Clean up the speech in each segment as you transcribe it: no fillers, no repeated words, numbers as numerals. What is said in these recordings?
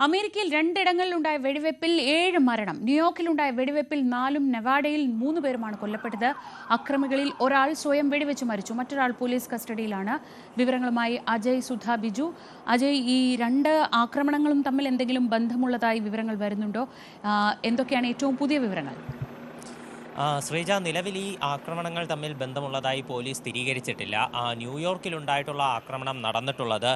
അമേരിക്കയിൽ രണ്ടിടങ്ങളിലുണ്ടായ വെടിവെപ്പിൽ 7 മരണം. ന്യൂയോർക്കിലുണ്ടായ വെടിവെപ്പിൽ 4-ഉം നെവാഡയിൽ 3 പേരുമാണ് കൊല്ലപ്പെട്ടത്. അക്രമികളിൽ ഒരാൾ സ്വയം വെടിവെച്ച് മരിച്ചു. മറ്റൊരാൾ പോലീസ് കസ്റ്റഡിയിലാണ്. വിവരങ്ങളുമായി അജയ് സുധ ബിജു. അജയ്, ഈ രണ്ട് ആക്രമണങ്ങളും തമ്മിൽ എന്തെങ്കിലും ബന്ധമുള്ളതായി വിവരങ്ങൾ വരുന്നുണ്ടോ? എന്തൊക്കെയാണ് ഏറ്റവും പുതിയ വിവരങ്ങൾ? ശ്രീജ, നിലവിൽ ഈ ആക്രമണങ്ങൾ തമ്മിൽ ബന്ധമുള്ളതായി പോലീസ് സ്ഥിരീകരിച്ചിട്ടില്ല. ന്യൂയോർക്കിലുണ്ടായിട്ടുള്ള ആക്രമണം നടന്നിട്ടുള്ളത്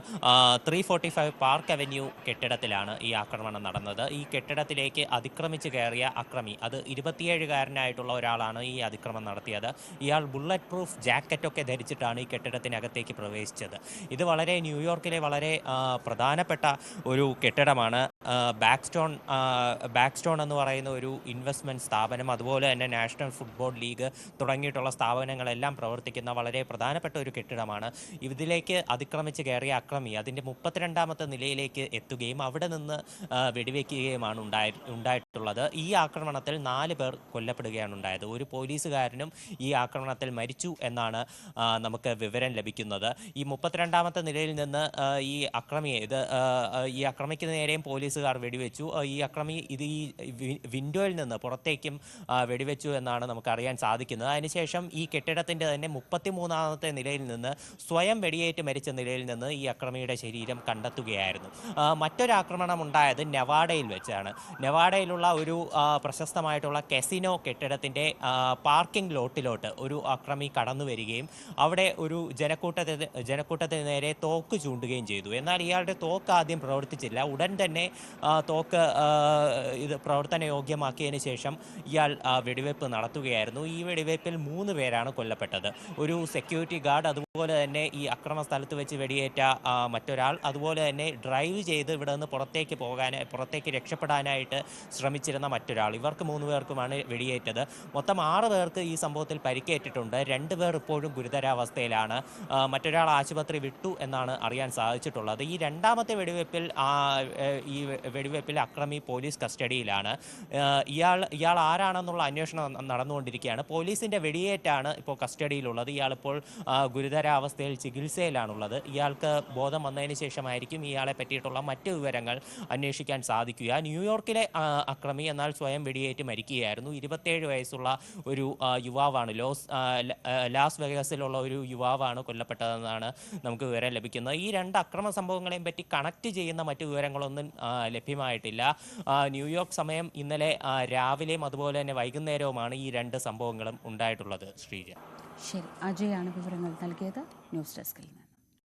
345 പാർക്ക് അവന്യൂ കെട്ടിടത്തിലാണ് ഈ ആക്രമണം നടന്നത്. ഈ കെട്ടിടത്തിലേക്ക് അതിക്രമിച്ച് കയറിയ അക്രമി, അത് 27-കാരനായിട്ടുള്ള ഒരാളാണ് ഈ അതിക്രമം നടത്തിയത്. ഇയാൾ ബുള്ളറ്റ് പ്രൂഫ് ജാക്കറ്റൊക്കെ ധരിച്ചിട്ടാണ് ഈ കെട്ടിടത്തിനകത്തേക്ക് പ്രവേശിച്ചത്. ഇത് ന്യൂയോർക്കിലെ വളരെ പ്രധാനപ്പെട്ട ഒരു കെട്ടിടമാണ്. ബാക്ക്സ്റ്റോൺ എന്ന് പറയുന്ന ഒരു ഇൻവെസ്റ്റ്മെൻറ്റ് സ്ഥാപനം, അതുപോലെ തന്നെ നാഷണൽ ഫുട്ബോൾ ലീഗ് തുടങ്ങിയിട്ടുള്ള സ്ഥാപനങ്ങളെല്ലാം പ്രവർത്തിക്കുന്ന വളരെ പ്രധാനപ്പെട്ട ഒരു കെട്ടിടമാണ്. ഇതിലേക്ക് അതിക്രമിച്ച് കയറിയ അക്രമി അതിൻ്റെ 32ാമത്തെ നിലയിലേക്ക് എത്തുകയും അവിടെ നിന്ന് വെടിവെക്കുകയുമാണ് ഉണ്ടായിട്ടുള്ളത്. ഈ ആക്രമണത്തിൽ 4 പേർ കൊല്ലപ്പെടുകയാണ് ഉണ്ടായത്. ഒരു പോലീസുകാരനും ഈ ആക്രമണത്തിൽ മരിച്ചു എന്നാണ് നമുക്ക് വിവരം ലഭിക്കുന്നത്. ഈ 32ാമത്തെ നിലയിൽ നിന്ന് ഈ അക്രമിക്ക് നേരെയും പോലീസുകാർ വെടിവെച്ചു. ഈ അക്രമി ഈ വിൻഡോയിൽ നിന്ന് പുറത്തേക്കും വെടിവെച്ചു എന്നാണ് നമുക്കറിയാൻ സാധിക്കുന്നത്. അതിനുശേഷം ഈ കെട്ടിടത്തിൻ്റെ തന്നെ 33ാമത്തെ നിലയിൽ നിന്ന് സ്വയം വെടിയേറ്റ് മരിച്ച നിലയിൽ നിന്ന് ഈ അക്രമിയുടെ ശരീരം കണ്ടെത്തുകയായിരുന്നു. മറ്റൊരാക്രമണം ഉണ്ടായത് നെവാഡയിൽ വെച്ചാണ്. നെവാഡയിലുള്ള ഒരു പ്രശസ്തമായിട്ടുള്ള കസിനോ കെട്ടിടത്തിൻ്റെ പാർക്കിംഗ് ലോട്ടിലോട്ട് ഒരു അക്രമി കടന്നു വരികയും അവിടെ ഒരു ജനക്കൂട്ടത്തിന് നേരെ തോക്ക് ചൂണ്ടുകയും ചെയ്തു. എന്നാൽ ഇയാളുടെ തോക്ക് ആദ്യം പ്രവർത്തിച്ചില്ല. ഉടൻ തന്നെ തോക്ക് പ്രവർത്തന യോഗ്യമാക്കിയതിന് ശേഷം ഇയാൾ വെടിവെപ്പ് നടത്തുകയായിരുന്നു. ഈ വെടിവെപ്പിൽ 3 പേരാണ് കൊല്ലപ്പെട്ടത്. ഒരു സെക്യൂരിറ്റി ഗാർഡ്, അതുപോലെ തന്നെ ഈ അക്രമ സ്ഥലത്ത് വെച്ച് വെടിയേറ്റ മറ്റൊരാൾ, അതുപോലെ തന്നെ ഡ്രൈവ് ചെയ്ത് ഇവിടെ നിന്ന് പുറത്തേക്ക് രക്ഷപ്പെടാനായിട്ട് ശ്രമിച്ചിരുന്ന മറ്റൊരാൾ. ഇവർക്ക് 3 പേർക്കുമാണ് വെടിയേറ്റത്. മൊത്തം 6 പേർക്ക് ഈ സംഭവത്തിൽ പരിക്കേറ്റിട്ടുണ്ട്. 2 പേർ ഇപ്പോഴും ഗുരുതരാവസ്ഥയിലാണ്. മറ്റൊരാൾ ആശുപത്രി വിട്ടു എന്നാണ് അറിയാൻ സാധിച്ചിട്ടുള്ളത്. ഈ രണ്ടാമത്തെ വെടിവെപ്പിൽ അക്രമി പോലീസ് കസ്റ്റഡിയിലാണ്. ഇയാൾ ആരാണെന്നുള്ള അന്വേഷണം നടന്നുകൊണ്ടിരിക്കുകയാണ്. പോലീസിൻ്റെ വെടിയേറ്റാണ് ഇപ്പോൾ കസ്റ്റഡിയിലുള്ളത്. ഇയാളിപ്പോൾ ഗുരുതരാവസ്ഥയിൽ ചികിത്സയിലാണുള്ളത്. ഇയാൾക്ക് ബോധം വന്നതിന് ശേഷമായിരിക്കും ഇയാളെ പറ്റിയിട്ടുള്ള മറ്റ് വിവരങ്ങൾ അന്വേഷിക്കാൻ സാധിക്കുക. ന്യൂയോർക്കിലെ അക്രമി എന്നാൽ സ്വയം വെടിയേറ്റ് മരിക്കുകയായിരുന്നു. 27 വയസ്സുള്ള ഒരു യുവാവാണ്. ലാസ് വെഗാസിലുള്ള ഒരു യുവാവാണ് കൊല്ലപ്പെട്ടതെന്നാണ് നമുക്ക് വിവരം ലഭിക്കുന്നത്. ഈ 2 അക്രമ സംഭവങ്ങളെയും പറ്റി കണക്ട് ചെയ്യുന്ന മറ്റു വിവരങ്ങളൊന്നും ലഭ്യമായിട്ടില്ല. ന്യൂയോർക്ക് സമയം ഇന്നലെ രാവിലെയും അതുപോലെ തന്നെ വൈകുന്നേരവുമാണ് ഈ 2 സംഭവങ്ങളും ഉണ്ടായിട്ടുള്ളത്. ശ്രീജ. ശരി, അജയാണ് വിവരങ്ങൾ നൽകിയത്. ന്യൂസ് ഡെസ്കിൽ നിന്ന്.